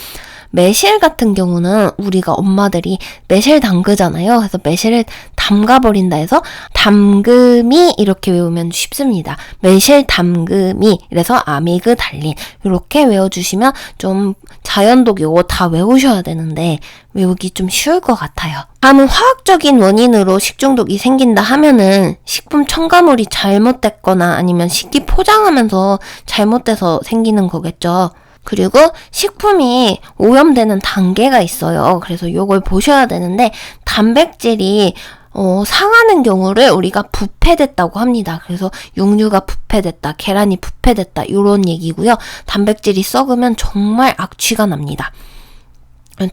매실 같은 경우는 우리가 엄마들이 매실 담그잖아요. 그래서 매실을 담가버린다 해서 담금이 이렇게 외우면 쉽습니다. 매실 담금이, 그래서 아미그달린 이렇게 외워주시면 좀 자연독 요거 다 외우셔야 되는데 외우기 좀 쉬울 것 같아요. 다음은 화학적인 원인으로 식중독이 생긴다 하면은 식품 첨가물이 잘못됐거나 아니면 식기 포장하면서 잘못돼서 생기는 거겠죠. 그리고 식품이 오염되는 단계가 있어요. 그래서 요걸 보셔야 되는데 단백질이 상하는 경우를 우리가 부패됐다고 합니다. 그래서 육류가 부패됐다, 계란이 부패됐다 이런 얘기고요. 단백질이 썩으면 정말 악취가 납니다.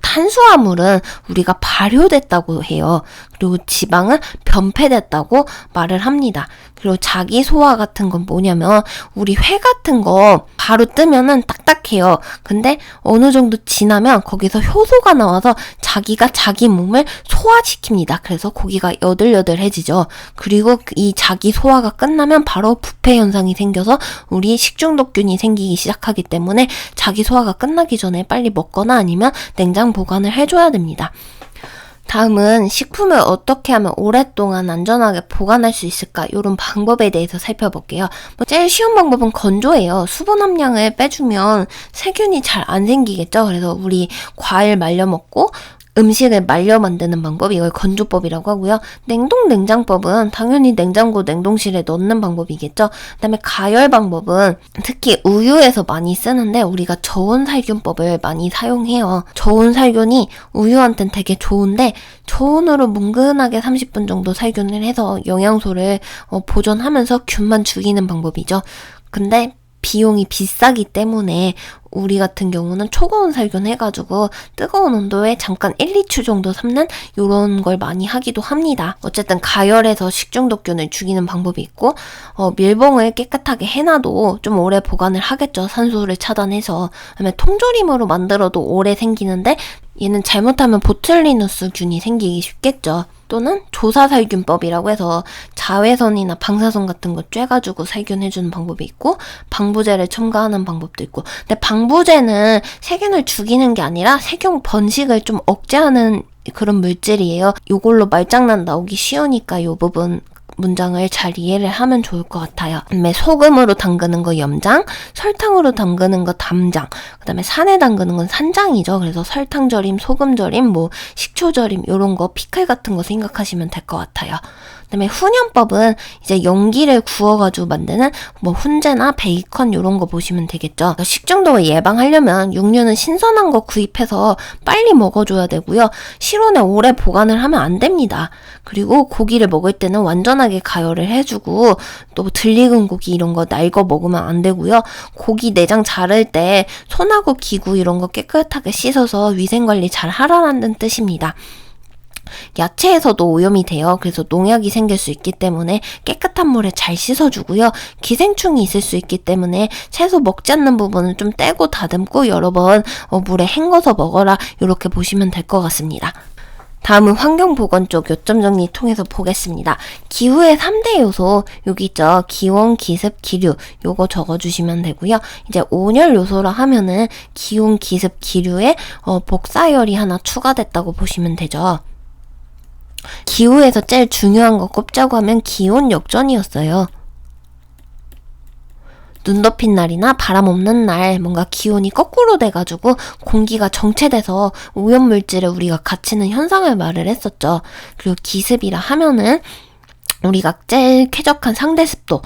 탄수화물은 우리가 발효됐다고 해요. 그리고 지방은 변폐됐다고 말을 합니다. 그리고 자기 소화 같은 건 뭐냐면 우리 회 같은 거 바로 뜨면은 딱딱해요. 근데 어느 정도 지나면 거기서 효소가 나와서 자기가 자기 몸을 소화시킵니다. 그래서 고기가 여들여들해지죠. 그리고 이 자기 소화가 끝나면 바로 부패 현상이 생겨서 우리 식중독균이 생기기 시작하기 때문에 자기 소화가 끝나기 전에 빨리 먹거나 아니면 냉장 보관을 해줘야 됩니다. 다음은 식품을 어떻게 하면 오랫동안 안전하게 보관할 수 있을까? 이런 방법에 대해서 살펴볼게요. 제일 쉬운 방법은 건조예요. 수분 함량을 빼주면 세균이 잘 안 생기겠죠? 그래서 우리 과일 말려 먹고 음식을 말려 만드는 방법, 이걸 건조법이라고 하고요. 냉장법은 당연히 냉장고 냉동실에 넣는 방법이겠죠. 그다음에 가열 방법은 특히 우유에서 많이 쓰는데 우리가 저온살균법을 많이 사용해요. 저온살균이 우유한테는 되게 좋은데 저온으로 뭉근하게 30분 정도 살균을 해서 영양소를 보존하면서 균만 죽이는 방법이죠. 근데 비용이 비싸기 때문에 우리 같은 경우는 초고온 살균 해가지고 뜨거운 온도에 잠깐 1, 2초 정도 삶는 이런 걸 많이 하기도 합니다. 어쨌든 가열해서 식중독균을 죽이는 방법이 있고 밀봉을 깨끗하게 해놔도 좀 오래 보관을 하겠죠. 산소를 차단해서. 그다음에 통조림으로 만들어도 오래 생기는데 얘는 잘못하면 보툴리누스 균이 생기기 쉽겠죠. 또는 조사살균법이라고 해서 자외선이나 방사선 같은 거 쬐가지고 살균해주는 방법이 있고 방부제를 첨가하는 방법도 있고 근데 방부제는 세균을 죽이는 게 아니라 세균 번식을 좀 억제하는 그런 물질이에요. 요걸로 말장난 나오기 쉬우니까 요 부분 문장을 잘 이해를 하면 좋을 것 같아요. 그다음에 소금으로 담그는 거 염장, 설탕으로 담그는 거 담장, 그다음에 산에 담그는 건 산장이죠. 그래서 설탕 절임, 소금 절임, 뭐 식초 절임 이런 거 피클 같은 거 생각하시면 될 것 같아요. 그다음에 훈연법은 이제 연기를 구워가지고 만드는 뭐 훈제나 베이컨 이런 거 보시면 되겠죠. 식중독을 예방하려면 육류는 신선한 거 구입해서 빨리 먹어줘야 되고요. 실온에 오래 보관을 하면 안 됩니다. 그리고 고기를 먹을 때는 완전하게 가열을 해주고 또 들익은 고기 이런 거 날거 먹으면 안 되고요. 고기 내장 자를 때 손하고 기구 이런 거 깨끗하게 씻어서 위생관리 잘 하라는 뜻입니다. 야채에서도 오염이 돼요. 그래서 농약이 생길 수 있기 때문에 깨끗한 물에 잘 씻어주고요. 기생충이 있을 수 있기 때문에 채소 먹지 않는 부분은 좀 떼고 다듬고 여러 번 물에 헹궈서 먹어라 이렇게 보시면 될 것 같습니다. 다음은 환경보건 쪽 요점 정리 통해서 보겠습니다. 기후의 3대 요소 여기 있죠. 기온, 기습, 기류 요거 적어주시면 되고요. 이제 온열 요소라 하면은 기온, 기습, 기류에 복사열이 하나 추가됐다고 보시면 되죠. 기후에서 제일 중요한 거 꼽자고 하면 기온 역전이었어요. 눈 덮인 날이나 바람 없는 날 뭔가 기온이 거꾸로 돼가지고 공기가 정체돼서 오염물질을 우리가 갇히는 현상을 말을 했었죠. 그리고 기습이라 하면은 우리가 제일 쾌적한 상대 습도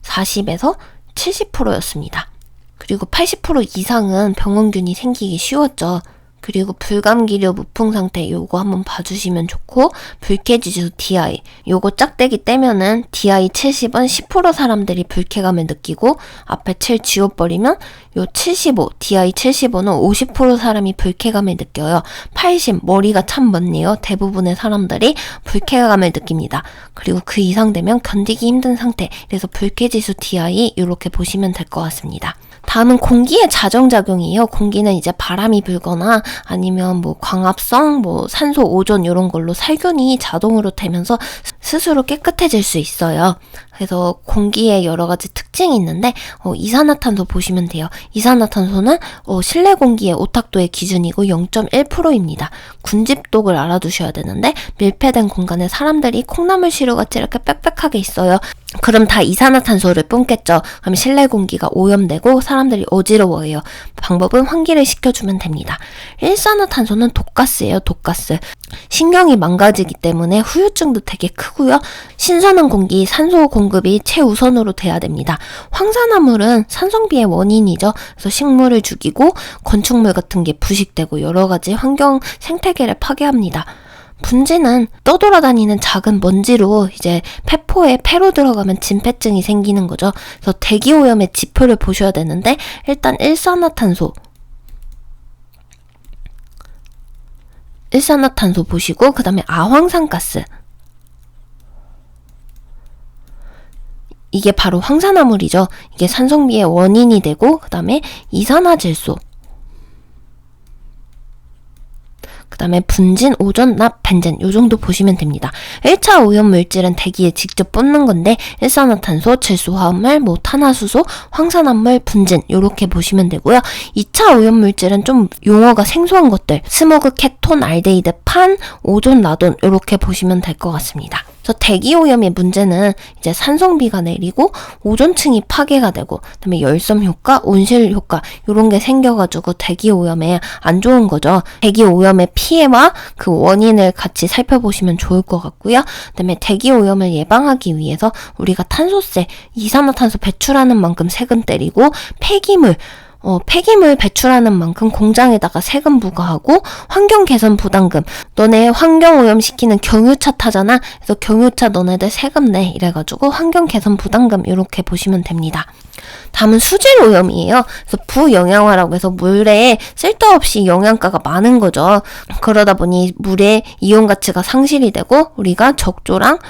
40에서 70%였습니다. 그리고 80% 이상은 병원균이 생기기 쉬웠죠. 그리고 불감기류 무풍 상태 요거 한번 봐주시면 좋고 불쾌지수 DI 요거 짝대기 떼면은 DI 70은 10% 사람들이 불쾌감을 느끼고 앞에 7 지워버리면 요 75 DI 75는 50% 사람이 불쾌감을 느껴요. 80 머리가 참 많네요. 대부분의 사람들이 불쾌감을 느낍니다. 그리고 그 이상 되면 견디기 힘든 상태 그래서 불쾌지수 DI 이렇게 보시면 될 것 같습니다. 다음은 공기의 자정작용이에요. 공기는 이제 바람이 불거나 아니면 뭐 광합성, 뭐 산소 오존 이런 걸로 살균이 자동으로 되면서 스스로 깨끗해질 수 있어요. 그래서 공기에 여러 가지 특징이 있는데 이산화탄소 보시면 돼요. 이산화탄소는 실내 공기의 오탁도의 기준이고 0.1%입니다. 군집독을 알아두셔야 되는데 밀폐된 공간에 사람들이 콩나물 시루같이 이렇게 빽빽하게 있어요. 그럼 다 이산화탄소를 뿜겠죠. 그럼 실내 공기가 오염되고 사람들이 어지러워해요. 방법은 환기를 시켜주면 됩니다. 일산화탄소는 독가스예요. 독가스. 신경이 망가지기 때문에 후유증도 되게 크고요. 신선한 공기, 산소 공급이 최우선으로 돼야 됩니다. 황산화물은 산성비의 원인이죠. 그래서 식물을 죽이고 건축물 같은 게 부식되고 여러 가지 환경 생태계를 파괴합니다. 분진은 떠돌아다니는 작은 먼지로 이제 폐포에 폐로 들어가면 진폐증이 생기는 거죠. 그래서 대기오염의 지표를 보셔야 되는데 일단 일산화탄소 보시고 그 다음에 아황산가스, 이게 바로 황산화물이죠. 이게 산성비의 원인이 되고 그 다음에 이산화질소, 그 다음에 분진, 오존, 납, 벤젠 요 정도 보시면 됩니다. 1차 오염물질은 대기에 직접 뿜는 건데 일산화탄소, 질소화합물, 탄화수소, 황산화물, 분진 요렇게 보시면 되고요. 2차 오염물질은 좀 용어가 생소한 것들, 스모그, 케톤, 알데히드, 판, 오존, 라돈 요렇게 보시면 될 것 같습니다. 그래서 대기오염의 문제는 이제 산성비가 내리고 오존층이 파괴가 되고 그다음에 열섬 효과, 온실 효과 이런 게 생겨가지고 대기오염에 안 좋은 거죠. 대기오염의 피해와 그 원인을 같이 살펴보시면 좋을 것 같고요. 그다음에 대기오염을 예방하기 위해서 우리가 탄소세, 이산화탄소 배출하는 만큼 세금 때리고 폐기물 배출하는 만큼 공장에다가 세금 부과하고 환경 개선 부담금, 너네 환경 오염시키는 경유차 타잖아. 그래서 경유차 너네들 세금 내 이래가지고 환경 개선 부담금 이렇게 보시면 됩니다. 다음은 수질 오염이에요. 그래서 부영양화라고 해서 물에 쓸데없이 영양가가 많은 거죠. 그러다 보니 물의 이온 가치가 상실이 되고 우리가 적조랑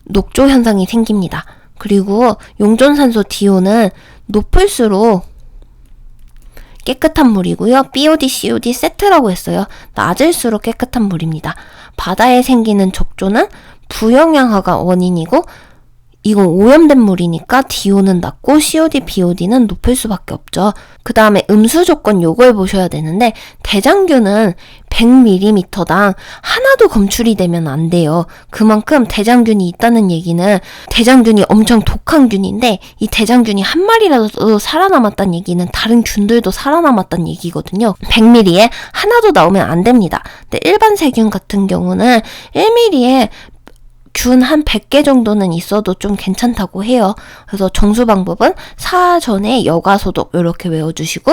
녹조 현상이 생깁니다. 그리고 용존산소 DO는 높을수록 깨끗한 물이고요. BOD, COD 세트라고 했어요. 낮을수록 깨끗한 물입니다. 바다에 생기는 적조는 부영양화가 원인이고 이건 오염된 물이니까 DO는 낮고 COD, BOD는 높을 수밖에 없죠. 그 다음에 음수 조건 요걸 보셔야 되는데 대장균은 100ml당 하나도 검출이 되면 안 돼요. 그만큼 대장균이 있다는 얘기는 대장균이 엄청 독한 균인데 이 대장균이 한 마리라도 살아남았다는 얘기는 다른 균들도 살아남았다는 얘기거든요. 100ml에 하나도 나오면 안 됩니다. 근데 일반 세균 같은 경우는 1ml에 균 한 100개 정도는 있어도 좀 괜찮다고 해요. 그래서 정수 방법은 사전에 여과 소독 이렇게 외워주시고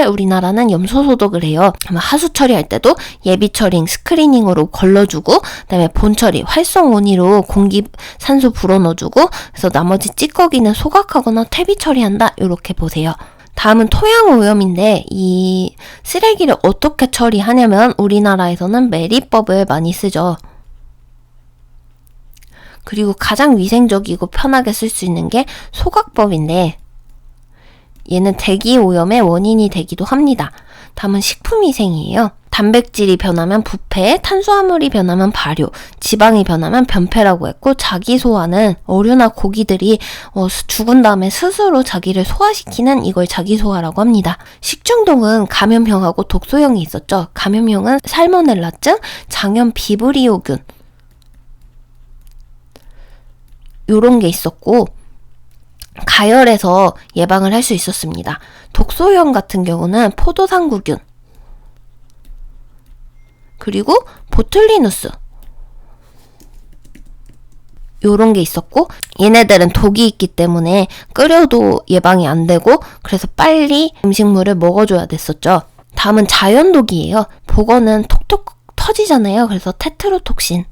우리나라는 염소 소독을 해요. 하수 처리할 때도 예비 처리 스크리닝으로 걸러주고 그다음에 본 처리 활성 온이로 공기 산소 불어넣어주고 그래서 나머지 찌꺼기는 소각하거나 퇴비 처리한다 이렇게 보세요. 다음은 토양 오염인데 이 쓰레기를 어떻게 처리하냐면 우리나라에서는 매리법을 많이 쓰죠. 그리고 가장 위생적이고 편하게 쓸 수 있는 게 소각법인데 얘는 대기오염의 원인이 되기도 합니다. 다음은 식품위생이에요. 단백질이 변하면 부패, 탄수화물이 변하면 발효, 지방이 변하면 변폐라고 했고 자기소화는 어류나 고기들이 죽은 다음에 스스로 자기를 소화시키는 이걸 자기소화라고 합니다. 식중독은 감염형하고 독소형이 있었죠. 감염형은 살모넬라증, 장염 비브리오균 요런 게 있었고 가열해서 예방을 할 수 있었습니다. 독소형 같은 경우는 포도상구균 그리고 보툴리누스 요런 게 있었고 얘네들은 독이 있기 때문에 끓여도 예방이 안 되고 그래서 빨리 음식물을 먹어줘야 됐었죠. 다음은 자연독이에요. 복원은 톡톡 터지잖아요. 그래서 테트로톡신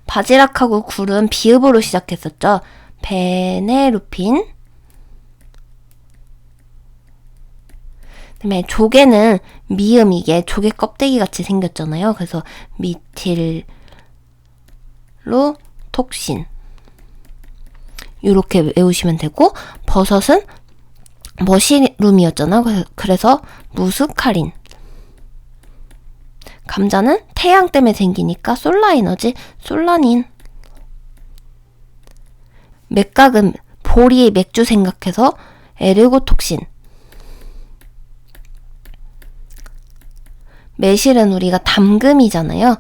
바지락하고 굴은 비읍으로 시작했었죠. 베네루핀 그다음에 조개는 미음 이게 조개 껍데기 같이 생겼잖아요. 그래서 미틸로톡신 이렇게 외우시면 되고 버섯은 머시룸이었잖아. 그래서 무스카린 감자는 태양 때문에 생기니까 솔라에너지, 솔라닌. 맥각은 보리 맥주 생각해서 에르고톡신. 매실은 우리가 담금이잖아요.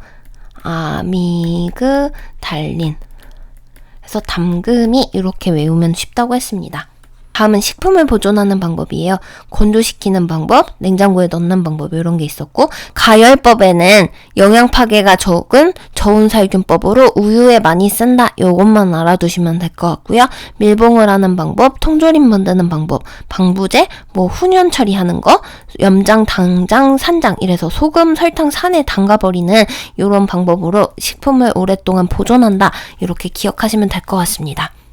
아미그달린. 그래서 담금이 이렇게 외우면 쉽다고 했습니다. 다음은 식품을 보존하는 방법이에요. 건조시키는 방법, 냉장고에 넣는 방법 이런 게 있었고, 가열법에는 영양 파괴가 적은 저온살균법으로 우유에 많이 쓴다. 요것만 알아두시면 될 것 같고요. 밀봉을 하는 방법, 통조림 만드는 방법, 방부제, 훈연 처리하는 거, 염장, 당장, 산장 이래서 소금, 설탕, 산에 담가버리는 이런 방법으로 식품을 오랫동안 보존한다. 이렇게 기억하시면 될 것 같습니다.